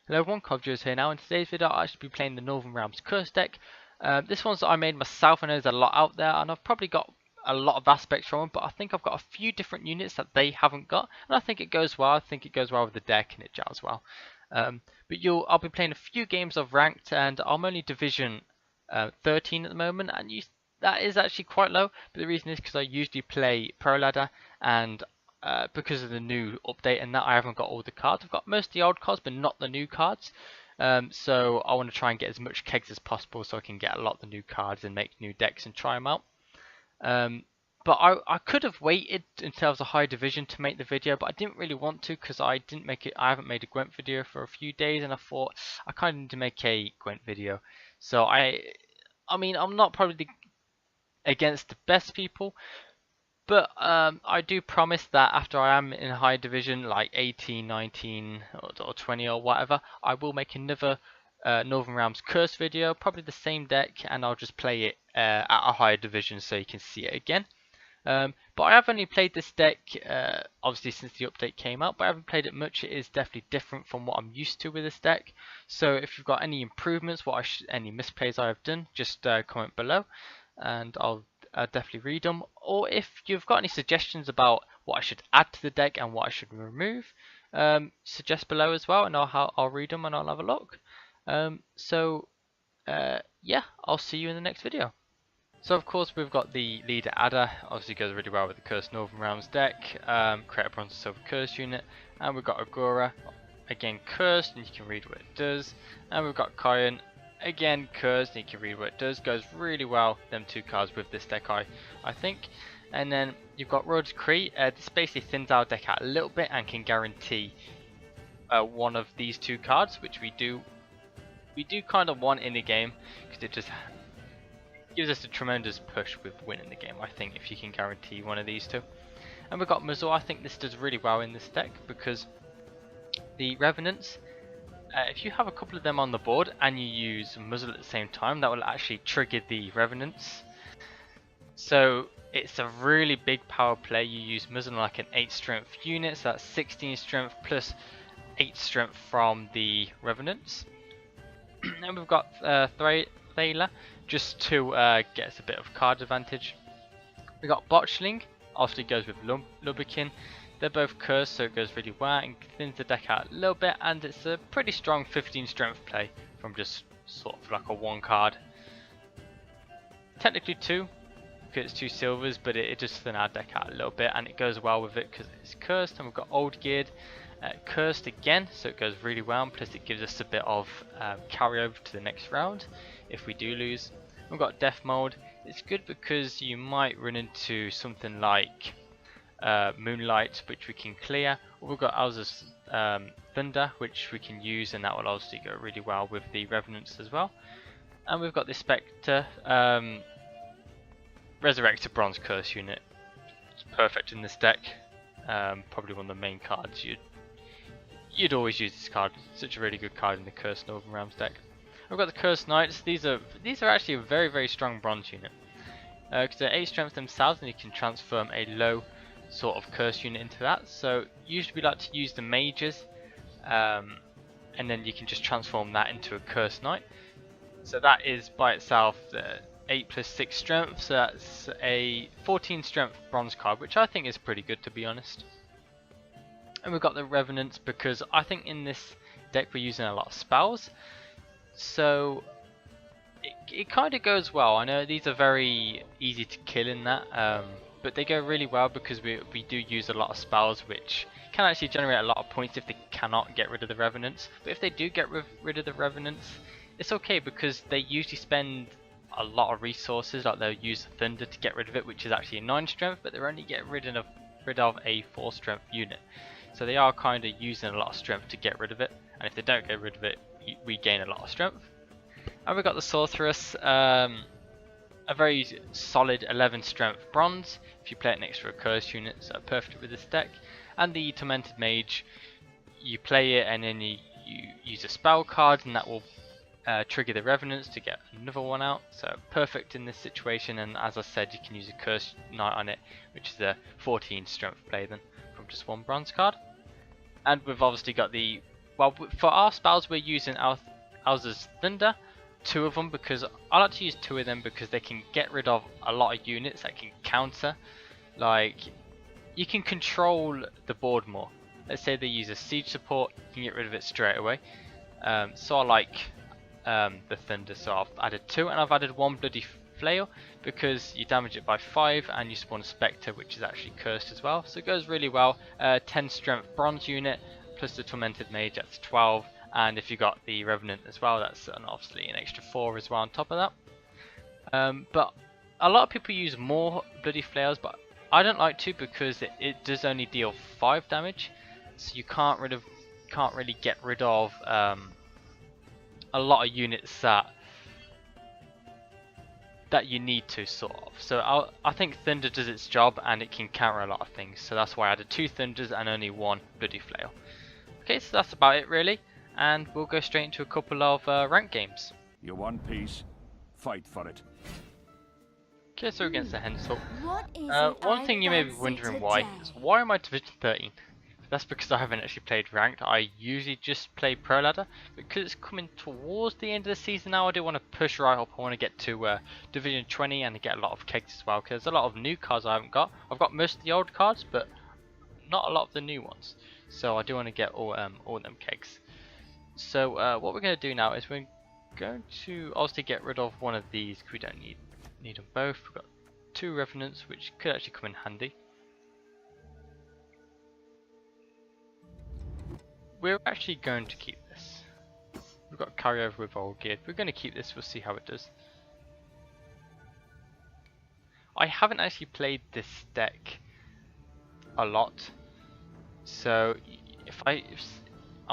Hello everyone, Covjo's here now. In today's video I'll actually be playing the Northern Realms Curse deck. This one's I made myself. I know there's a lot out there and I've probably got a lot of aspects from it, but I think I've got a few different units that they haven't got, and I think it goes well. I think it goes well with the deck and it gels well. I'll be playing a few games of ranked, and I'm only Division 13 at the moment, and that is actually quite low, but the reason is because I usually play Pro Ladder, and because of the new update and that, I haven't got all the cards. I've got most of the old cards, but not the new cards. So I want to try and get as much kegs as possible so I can get a lot of the new cards and make new decks and try them out. But I could have waited until I was a high division to make the video, but I didn't really want to because I haven't made a Gwent video for a few days, and I thought I kind of need to make a Gwent video. So I mean, I'm not probably against the best people, but I do promise that after I am in a high division, like 18, 19, or 20 or whatever, I will make another Northern Realms Curse video, probably the same deck, and I'll just play it at a higher division so you can see it again. But I have only played this deck, obviously since the update came out, but I haven't played it much. It is definitely different from what I'm used to with this deck. So if you've got any improvements, any misplays I have done, just comment below, and I'll definitely read them. Or if you've got any suggestions about what I should add to the deck and what I should remove, suggest below as well, and I'll read them and I'll have a look. Yeah, I'll see you in the next video. So of course we've got the leader adder, obviously goes really well with the Cursed Northern Realms deck. Create a bronze and silver curse unit, and we've got Agora, again cursed, and you can read what it does. And we've got Koyan, again cursed, and you can read what it does. Goes really well, them two cards with this deck, I think. And then you've got Road Decree. This basically thins our deck out a little bit and can guarantee one of these two cards, which we do kind of want in the game, because it just gives us a tremendous push with winning the game, I think, if you can guarantee one of these two. And we've got Muzzle. I think this does really well in this deck because the Revenants, if you have a couple of them on the board and you use Muzzle at the same time, that will actually trigger the Revenants. So it's a really big power play. You use Muzzle like an 8 strength unit, so that's 16 strength plus 8 strength from the Revenants. And we've got Thaler, just to get us a bit of card advantage. We got Botchling, obviously goes with Lubberkin. They're both cursed, so it goes really well and thins the deck out a little bit, and it's a pretty strong 15 strength play from just sort of like a 1 card. Technically 2, because it's 2 silvers, but it just thins our deck out a little bit, and it goes well with it because it's cursed. And we've got Old Geared, cursed again, so it goes really well, plus it gives us a bit of carryover to the next round if we do lose. We've got Death Mold. It's good because you might run into something like Moonlight, which we can clear, or we've got Alza's Thunder, which we can use, and that will obviously go really well with the Revenants as well. And we've got the Spectre, Resurrected Bronze Curse unit. It's perfect in this deck. Probably one of the main cards you'd always use this card. It's such a really good card in the Cursed Northern Realms deck. I've got the Cursed Knights. These are actually a very, very strong bronze unit, because they're 8 strength themselves, and you can transform a low sort of curse unit into that. So usually we like to use the mages, and then you can just transform that into a Cursed Knight. So that is by itself 8 plus 6 strength, so that's a 14 strength bronze card, which I think is pretty good, to be honest. And we've got the Revenants because I think in this deck we're using a lot of spells, so it kind of goes well. I know these are very easy to kill in that, but they go really well because we do use a lot of spells, which can actually generate a lot of points if they cannot get rid of the Revenants. But if they do get rid of the Revenants, it's okay because they usually spend a lot of resources. Like they'll use Thunder to get rid of it, which is actually a 9 strength, but they're only getting rid of a 4 strength unit. So they are kind of using a lot of strength to get rid of it, and if they don't get rid of it, we gain a lot of strength. And we've got the Sorceress, a very solid 11 strength bronze if you play it next to a curse unit, so perfect with this deck. And the Tormented Mage, you play it and then you use a spell card, and that will trigger the Revenants to get another one out, so perfect in this situation. And as I said, you can use a Cursed Knight on it, which is a 14 strength play then from just 1 bronze card. And we've obviously got the well, for our spells we're using ours Thunder, 2 of them, because I like to use 2 of them because they can get rid of a lot of units that can counter. Like, you can control the board more. Let's say they use a siege support, you can get rid of it straight away. So I like the Thunder, so I've added 2, and I've added 1 bloody flail because you damage it by 5 and you spawn a Spectre, which is actually cursed as well, so it goes really well. 10 strength bronze unit plus the Tormented Mage, that's 12, and if you got the Revenant as well, that's obviously an extra 4 as well on top of that. But a lot of people use more bloody flails, but I don't like to because it does only deal 5 damage, so you can't really get rid of a lot of units that you need to, sort of. So I think Thunder does its job and it can counter a lot of things, so that's why I added 2 Thunders and only 1 bloody flail. Okay, so that's about it really, and we'll go straight into a couple of rank games. You want peace? Fight for it. Okay, so against the Hensel. One One thing you may be wondering why am I Division 13? That's because I haven't actually played ranked. I usually just play Pro Ladder. Because it's coming towards the end of the season now, I do want to push right up. I want to get to Division 20 and get a lot of kegs as well. Because there's a lot of new cards I haven't got. I've got most of the old cards, but not a lot of the new ones. So I do want to get all them kegs. So what we're going to do now is we're going to obviously get rid of one of these because we don't need them both. We've got 2 Revenants, which could actually come in handy. We're actually going to keep this. We've got carryover with old geared. We're going to keep this, we'll see how it does. I haven't actually played this deck a lot, so if I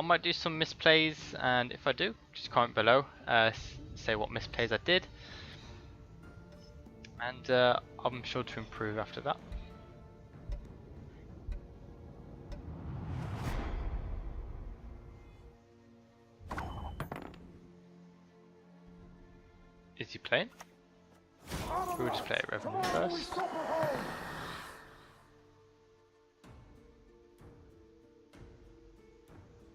might do some misplays, and if I do, just comment below, say what misplays I did, and I'm sure to improve after that. Is he playing? We'll just play Revenant first.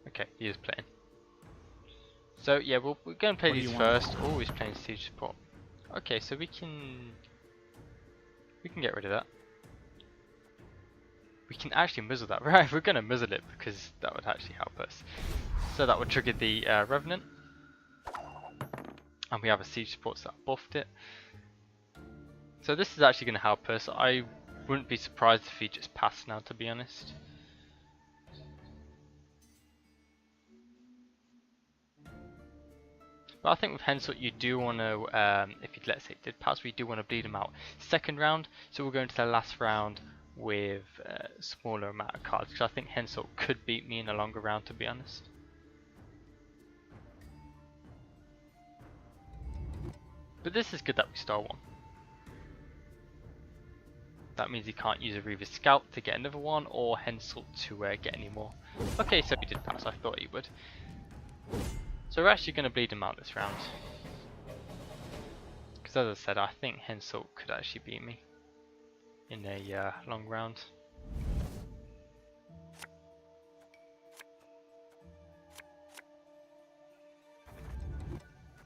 Okay, he is playing. So yeah, we're going to play these first. Oh, he's playing siege support. Okay, so we can get rid of that. We can actually muzzle that. Right, we're going to muzzle it because that would actually help us. So that would trigger the Revenant. And we have a siege support, so that buffed it. So this is actually going to help us. I wouldn't be surprised if he just passed now, to be honest. But I think with Hensel you do want to, if you let's say it did pass, we do want to bleed him out second round. So we'll go into the last round with a smaller amount of cards, because I think Hensel could beat me in a longer round, to be honest. But this is good that we stole one. That means he can't use a Reaver's Scalp to get another one, or Hensel to get any more. Okay, so he did pass, I thought he would. So we're actually going to bleed him out this round. Because as I said, I think Hensel could actually beat me in a long round.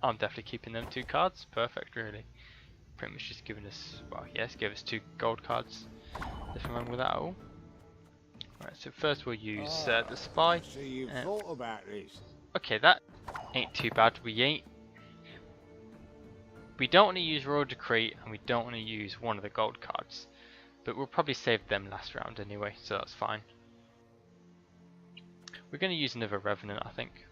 I'm definitely keeping them 2 cards. Perfect, really. Pretty much just giving us, well, yes, give us 2 gold cards. Nothing wrong with that at all. Alright, so first we'll use the Spy. So you thought about this. Okay, that ain't too bad. We don't want to use Royal Decree, and we don't want to use one of the gold cards. But we'll probably save them last round anyway, so that's fine. We're going to use another Revenant, I think.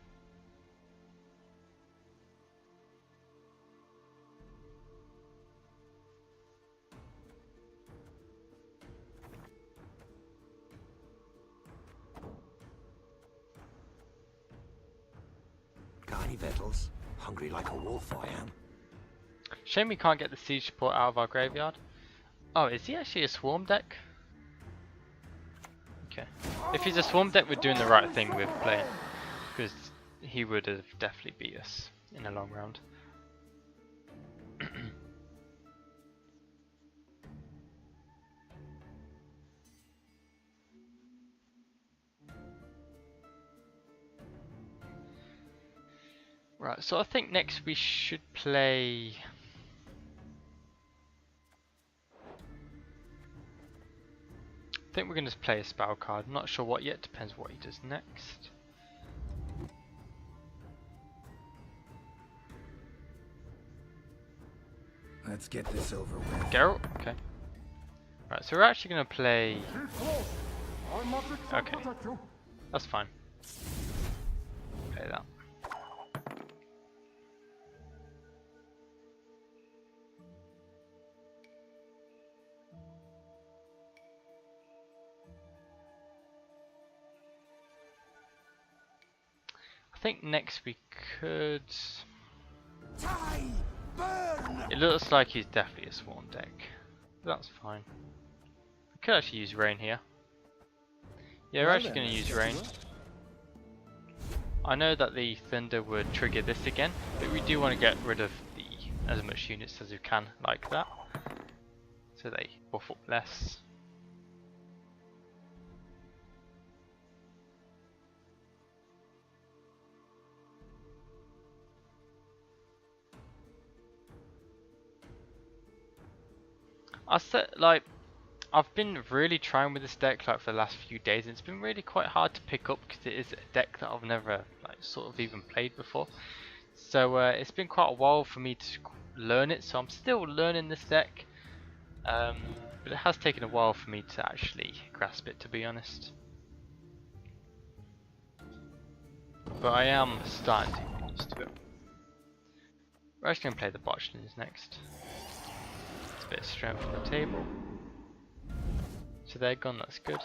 Got any victuals? Hungry like a wolf I am. Shame we can't get the siege support out of our graveyard. Oh, is he actually a swarm deck? Okay. If he's a swarm deck, we're doing the right thing with playing, because he would have definitely beat us in a long round. Right, so I think next we should play... I think we're going to play a spell card. I'm not sure what yet, depends what he does next. Let's get this over with. Geralt? Okay. Right, so we're actually going to play... Okay, that's fine. Play that. I think next we could... It looks like he's definitely a swarm deck. That's fine. We could actually use rain here. Yeah, we're actually going to use rain. I know that the thunder would trigger this again, but we do want to get rid of as much units as we can like that, so they buff up less. I've been really trying with this deck like for the last few days, and it's been really quite hard to pick up because it is a deck that I've never like sort of even played before. So it's been quite a while for me to learn it, so I'm still learning this deck. But it has taken a while for me to actually grasp it, to be honest. But I am starting to get used to it. We're actually going to play the botchlings next. It's a bit of strength on the table. So they're gone, that's good.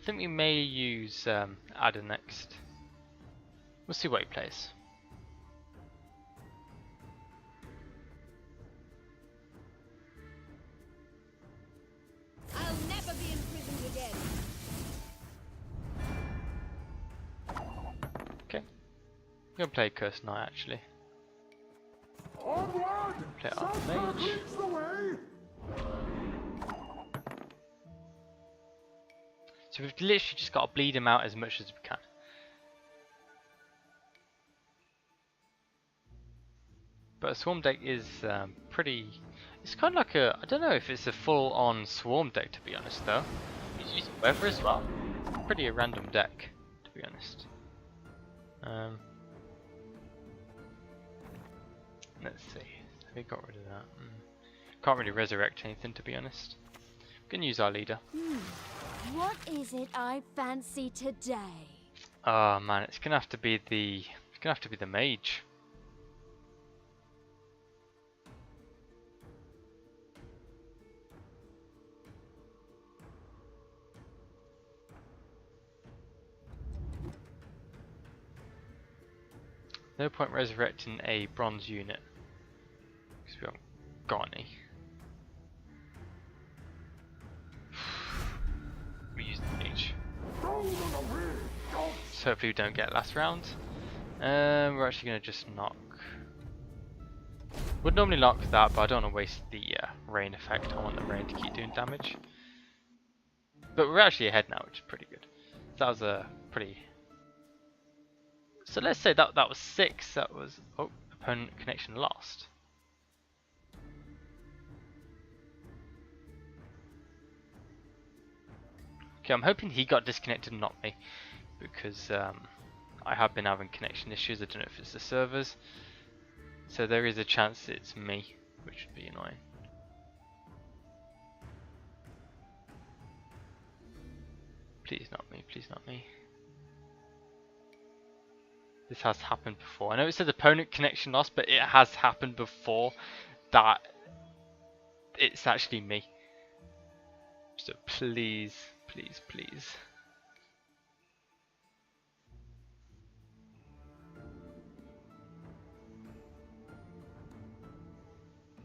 I think we may use Ada next. We'll see what he plays. I'll never be imprisoned again. Okay. I'm going to play Curse Knight actually. Play Archmage. So we've literally just got to bleed him out as much as we can. But a swarm deck is pretty... It's kind of like a... I don't know if it's a full-on swarm deck, to be honest, though. He's using weather as well. Pretty a random deck, to be honest. Let's see. Have we got rid of that? Can't really resurrect anything, to be honest. We can use our leader. What is it I fancy today? Oh man, it's gonna have to be the mage. No point resurrecting a bronze unit because we haven't got any. We use the mage. So hopefully we don't get last round. We're actually going to just knock. Would normally knock that, but I don't want to waste the rain effect. I want the rain to keep doing damage. But we're actually ahead now, which is pretty good. That was a pretty... So let's say that was 6. That was... Oh, opponent connection lost. Okay, I'm hoping he got disconnected and not me, because I have been having connection issues. I don't know if it's the servers, so there is a chance it's me, which would be annoying. Please not me, please not me. This has happened before. I know it says opponent connection lost, but it has happened before that it's actually me. So please, please, please.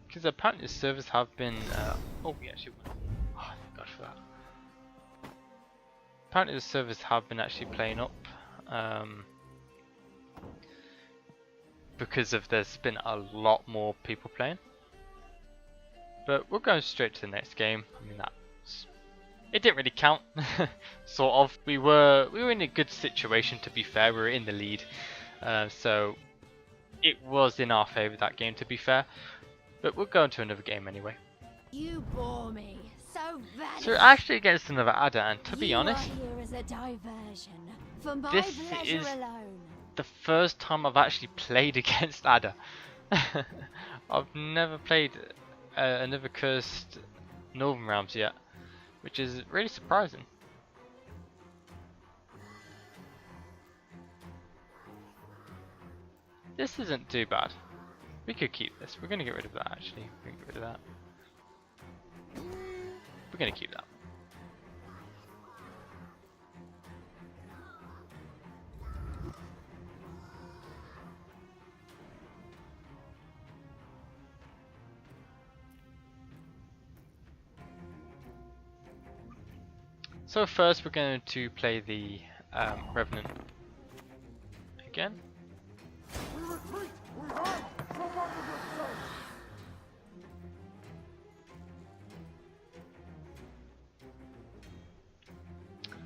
Because apparently the servers have been... oh, we actually won. Oh, thank God for that. Apparently the servers have been actually playing up. Because of there's been a lot more people playing. But we're going straight to the next game. I mean, it didn't really count, sort of. We were in a good situation, to be fair. We were in the lead, so it was in our favour, that game, to be fair. But we'll go into another game anyway. You bore me so badly. So we're actually against another adder, and to be honest, You are here as a diversion for my this pleasure is alone. the first time I've actually played against adder. I've never played another cursed Northern Realms yet, which is really surprising. This isn't too bad. We could keep this. We're going to get rid of that, actually. We're going to get rid of that. We're going to keep that. So first we're going to play the Revenant again.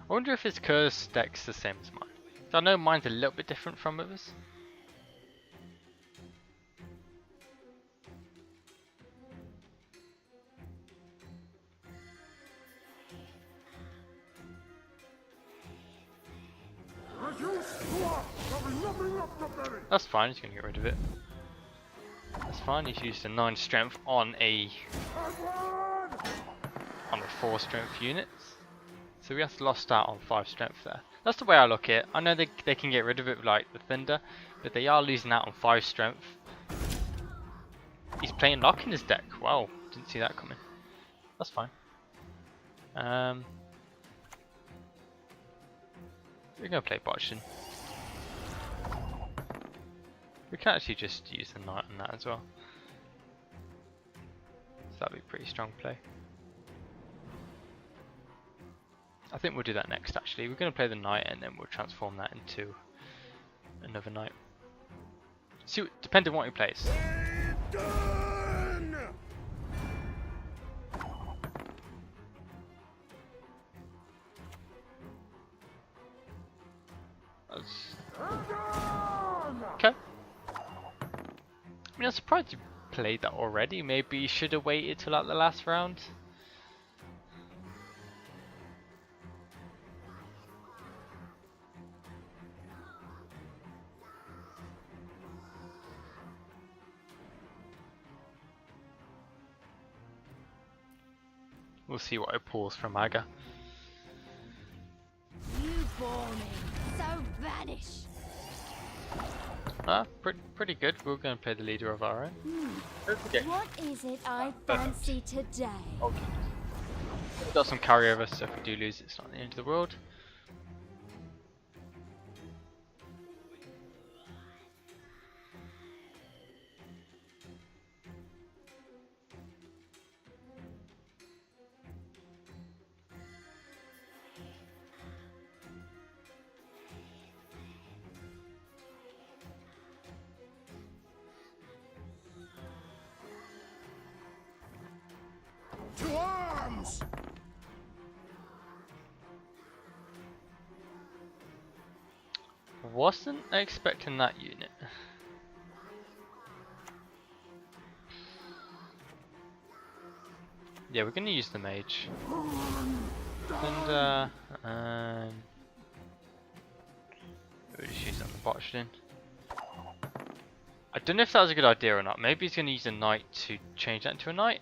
I wonder if his curse deck's the same as mine. So I know mine's a little bit different from others. That's fine, he's going to get rid of it. That's fine, he's used a 9 strength on a 4 strength unit. So we have lost out on 5 strength there. That's the way I look at it. I know they can get rid of it with like the Thunder, but they are losing out on 5 strength. He's playing Lock in his deck. Wow, didn't see that coming. That's fine. We're going to play Botchin. We can actually just use the Knight on that as well. So that'd be a pretty strong play. I think we'll do that next actually. We're going to play the Knight and then we'll transform that into another Knight. See, depending on what he plays. Okay. I mean, I'm surprised you played that already. Maybe you should have waited till like the last round. We'll see what it pulls from Aga. You bore me, so vanish. Ah, pretty good. We're going to play the leader of our own. Okay. What is it I fancy today? Okay. We've got some carryover, so if we do lose, it's not the end of the world. To arms! Wasn't expecting that unit. Yeah, we're going to use the mage. And we'll just use it on the Botchin. I don't know if that was a good idea or not. Maybe he's going to use a knight to change that into a knight.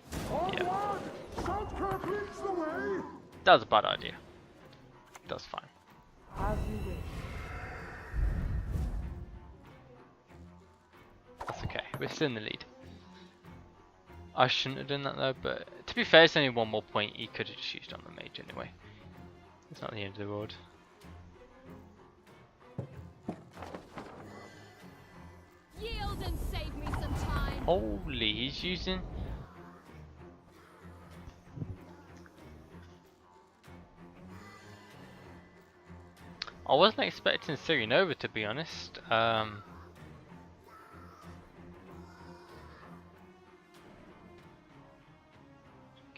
Yeah. That was a bad idea. That's fine. That's okay. We're still in the lead. I shouldn't have done that though, but to be fair, it's only one more point he could have just used on the mage anyway. It's not the end of the world. Yield and save me some time. Holy, he's using... I wasn't expecting Nova, to be honest.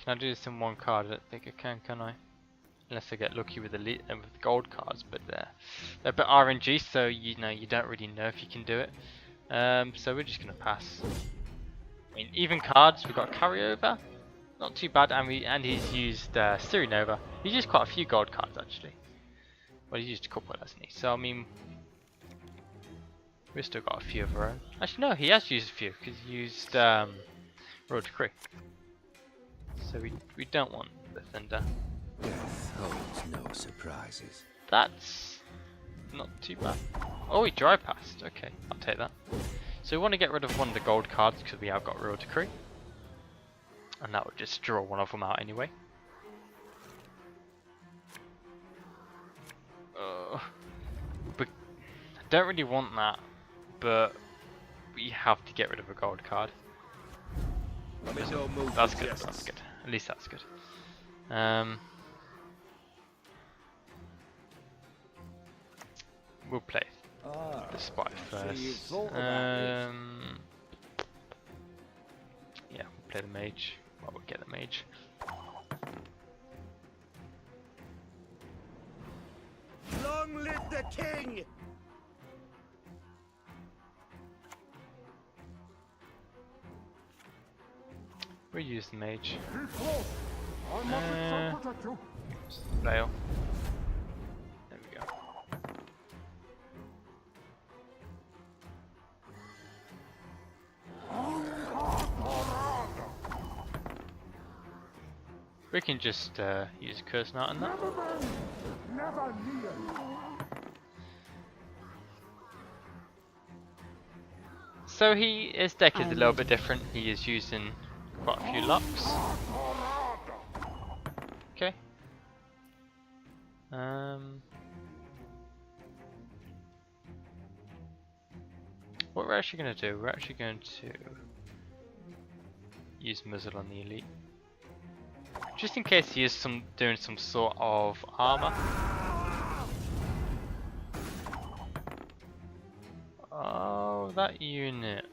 Can I do this in one card? I don't think I can I? Unless I get lucky with the gold cards, but they're a bit RNG, so you know you don't really know if you can do it. So we're just gonna pass. I mean, even cards, we've got carryover, not too bad, and he's used Nova. He's used quite a few gold cards actually. Well, he's used a couple, hasn't he? So I mean, we've still got a few of our own. Actually, no, he has used a few because he used Road to Cree. So we don't want the Thunder. Death holds no surprises. That's not too bad. Oh, he dry passed. Okay, I'll take that. So we want to get rid of one of the gold cards because we have got Road to Cree. And that would just draw one of them out anyway. But I don't really want that, but we have to get rid of a gold card. That's good, that's good. At least that's good. We'll play the spy first. Yeah, we'll play the mage. Well, we'll get the mage. Long live the king! We'll use the mage. Flail. There we go. We can just use Curse Knot on that. So his deck is a little bit different. He is using quite a few locks. Okay. What we're actually going to do, we're actually going to use Muzzle on the elite. Just in case he is doing some sort of armor. Oh, that unit.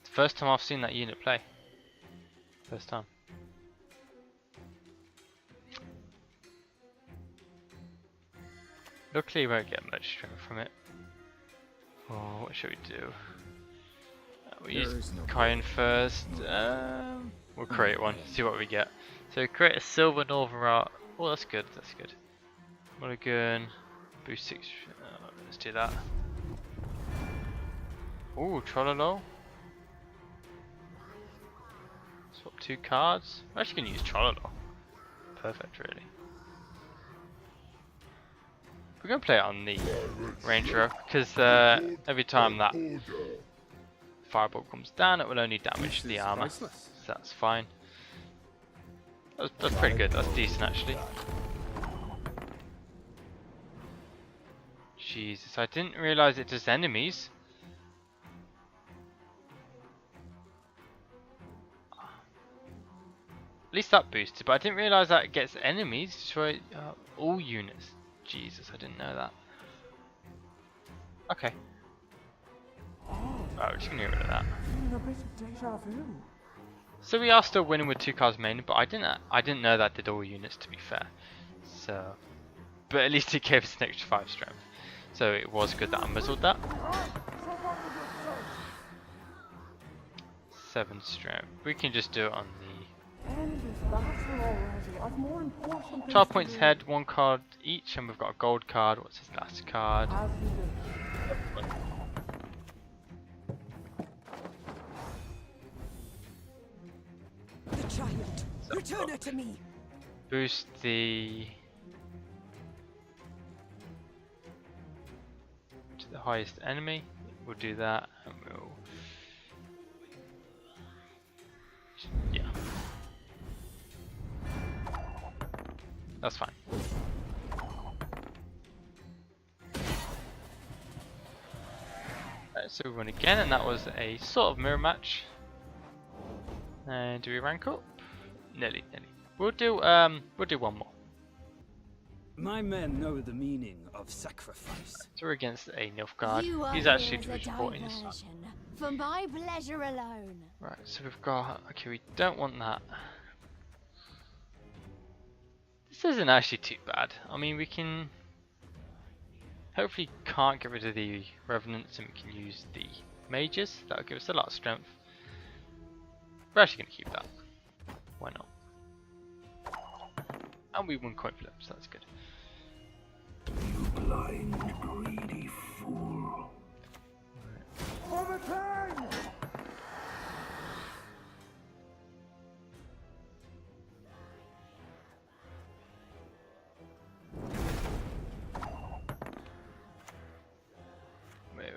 It's the first time I've seen that unit play. First time. Luckily, we won't get much strength from it. Oh, what should we do? We'll use Kyan first. We'll create one, see what we get. So create a silver northern route. Oh, that's good, that's good. Mulligan, boost 6. Let's do that. Ooh, Trololo. Swap 2 cards. We're actually going to use Trololo. Perfect, really. We're going to play it on the Ranger because every time that Fireball comes down, it will only damage the armor. So that's fine. That's pretty good. That's decent, actually. Jesus, I didn't realize it does enemies. At least that boosted, but I didn't realize that it gets enemies. Destroy all units. Jesus, I didn't know that. Okay. Right, we're just gonna get rid of that. So we are still winning with 2 cards main, but I didn't know that did all units, to be fair. So, but at least it gave us an extra 5 strength. So it was good that I muzzled that. 7 strength. We can just do it on the 12 points head, 1 card each, and we've got a gold card. What's his last card? The child, return her to me. Boost the to the highest enemy. We'll do that, and we'll yeah. That's fine. So we won again, and that was a sort of mirror match. And do we rank up? Nearly. We'll do one more. My men know the meaning of sacrifice. So we're against a Nilfgaard. You are He's actually here as a supporting us. diversion, for my pleasure alone. Right, so we've got. Okay, we don't want that. This isn't actually too bad. I mean, we can hopefully can't get rid of the revenants, and we can use the mages. That'll give us a lot of strength. We're actually going to keep that. Why not? And we won coin flips, so that's good. You blind, greedy fool. Overturn! Wait.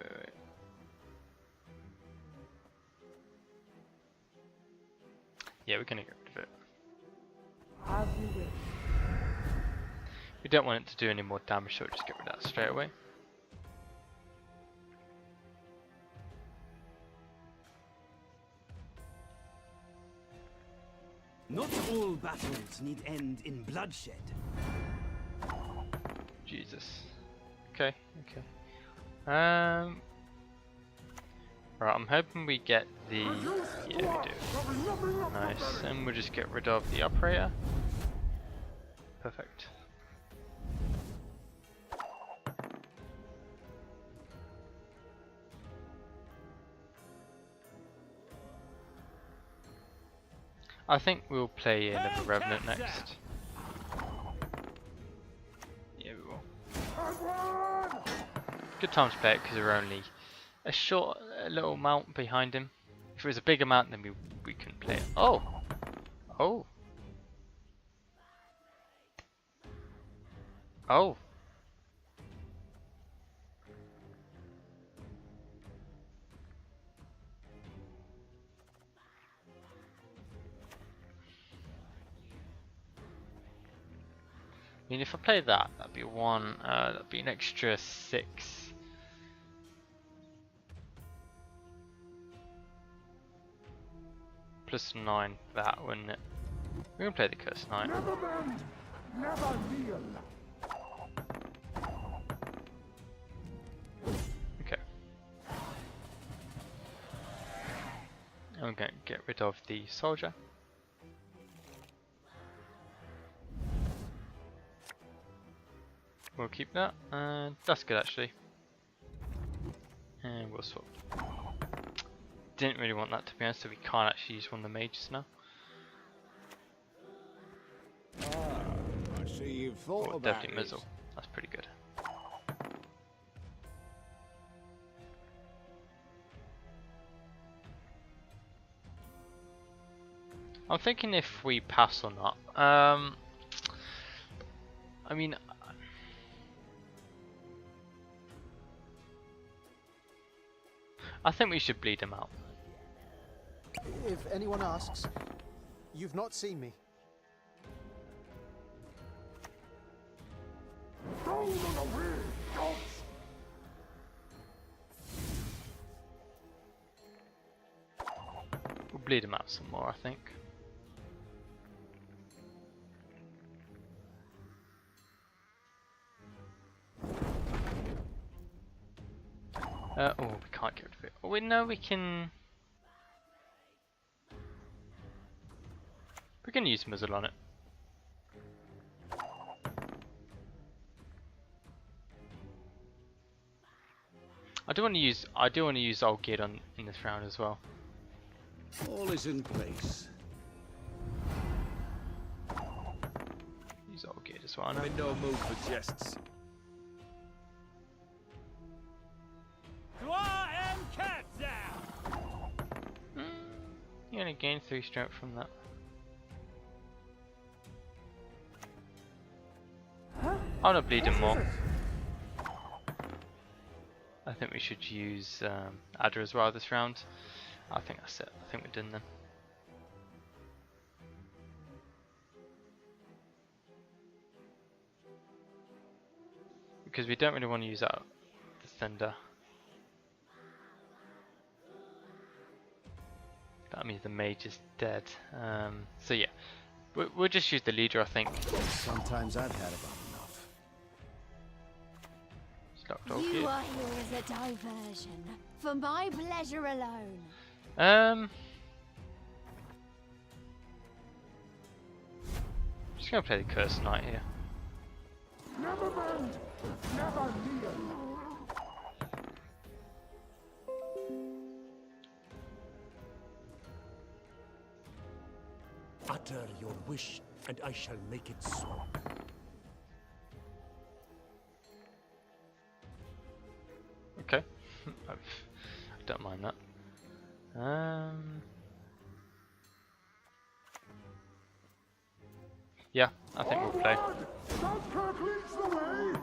Yeah, we're gonna get rid of it. Have you wish? We don't want it to do any more damage, so we'll just get rid of that straight away. Not all battles need end in bloodshed. Jesus. Okay. Right, I'm hoping we get the... Yeah, we do. Nice, and we'll just get rid of the operator. Perfect. I think we'll play in the Revenant next. Yeah, we will. Good time to play it because we're only a little amount behind him. If it was a big amount, then we couldn't play it. Oh! Oh! Oh! I mean, if I play that, that'd be that'd be an extra 6. Plus 9 for that, wouldn't it? We're gonna play the Curse Knight. Never bend, never kneel. Okay. I'm gonna get rid of the soldier. We'll keep that, and that's good actually. And we'll swap. Didn't really want that to be honest, so we can't actually use one of the mages now. I see you've thought Or about definitely it. Mizzle. That's pretty good. I'm thinking if we pass or not. I mean, I think we should bleed him out. If anyone asks, you've not seen me. Roll them away, dogs. We'll bleed him out some more, I think. Oh, we can't get rid of it. Oh, we know we can. We can use Muzzle on it. I do want to use Old Geared on in this round as well. All is in place. Use Old Geared as well. I know. I'm in no mood for jests. You're gonna gain 3 strength from that. I'm gonna bleed him more. I think we should use Adder as well this round. I think that's it. I think we're done then. Because we don't really want to use that Defender. That means the mage is dead. So yeah, we'll just use the leader, I think. Sometimes I've had about enough. Stocked Old You Geared. are here as a diversion, for my pleasure alone. Just gonna play the Cursed Knight here. Never bend, never kneel. Utter your wish, and I shall make it so. Okay, I don't mind that. Yeah, I think we'll play. Dunkirk leads the way.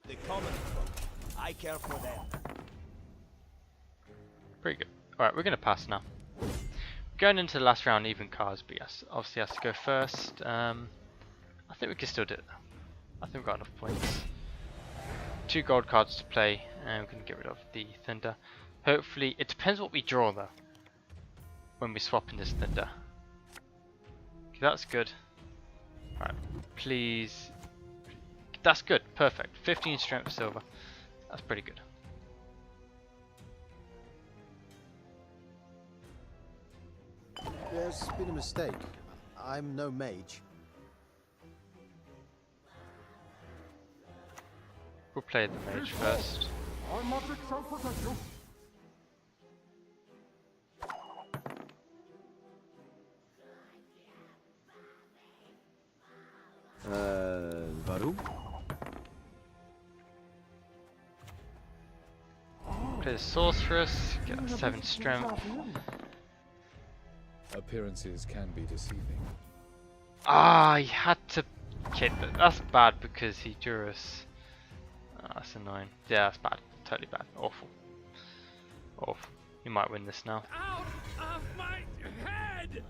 The common folk, I care for them. Pretty good. Alright, we're gonna pass now. Going into the last round, even cards, but yes, obviously has to go first. I think we can still do it. I think we've got enough points. 2 gold cards to play, and we're gonna get rid of the Thunder. Hopefully, it depends what we draw though. When we swap in this Thunder. Okay, that's good. Alright, please. That's good, perfect. 15 strength silver. That's pretty good. There's been a mistake. I'm no mage. We'll play the mage first. Our magic shall protect you. Warum? Play the sorceress, get that 7 strength. Appearances can be deceiving. Ah, he had to. Okay, that's bad because he drew us. That's annoying. Yeah, that's bad. Totally bad. Awful. Awful. You might win this now. Out of my head!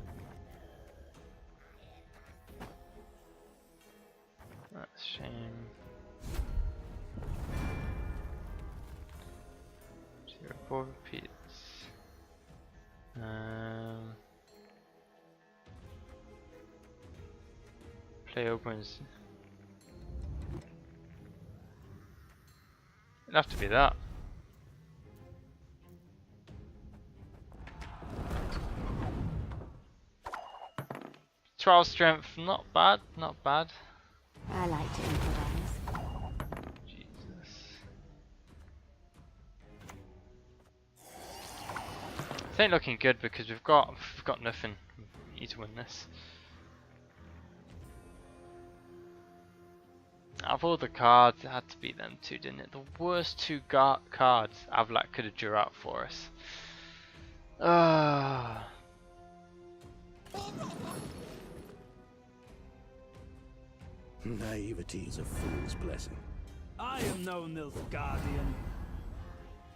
That's a shame. 0-4 repeats. Play opens. It'll have to be that. Trial strength, not bad, not bad. I like to improvise. Jesus. This ain't looking good because we've got nothing. We need to win this. Out of all the cards, it had to be them two, didn't it? The worst 2 cards Avlak could have drew out for us. Naivety is a fool's blessing. I am no Nilfgaardian.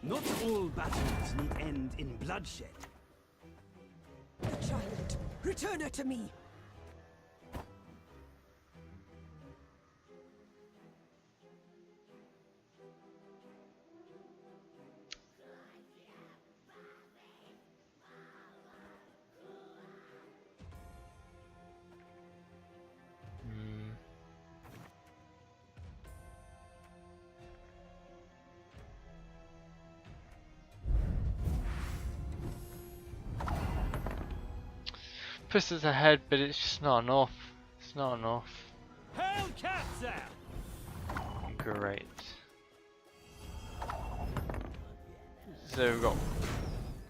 Not all battles need end in bloodshed. The child, return her to me. Puts us ahead, but it's just not enough. It's not enough. Hellcats out! Great. So we've got.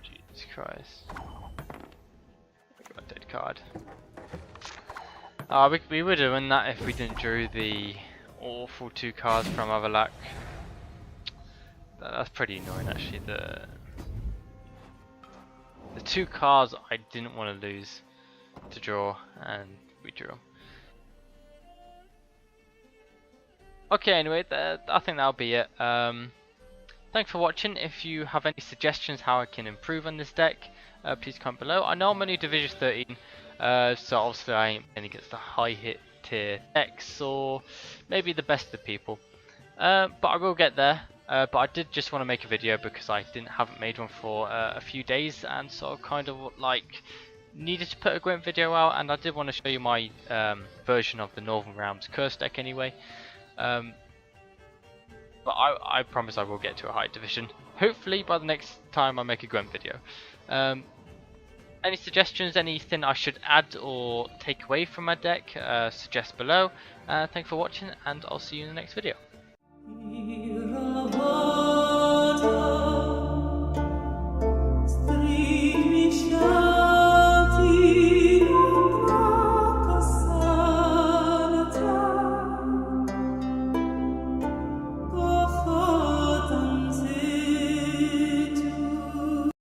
Jesus Christ. We've got a dead card. We would have won that if we didn't draw the awful 2 cards from Avlak. That's pretty annoying actually. The 2 cards I didn't want to lose to draw, and we drew them. Okay, anyway, I think that'll be it. Thanks for watching. If you have any suggestions how I can improve on this deck, please comment below. I know I'm only Division 13, so obviously I ain't playing against the high hit tier decks or maybe the best of the people, but I will get there. But I did just want to make a video because I haven't made one for a few days, and so kind of like needed to put a Gwent video out, and I did want to show you my version of the Northern Realms Curse deck anyway. But I promise I will get to a high division, hopefully by the next time I make a Gwent video. Any suggestions, anything I should add or take away from my deck, suggest below. Thanks for watching, and I'll see you in the next video.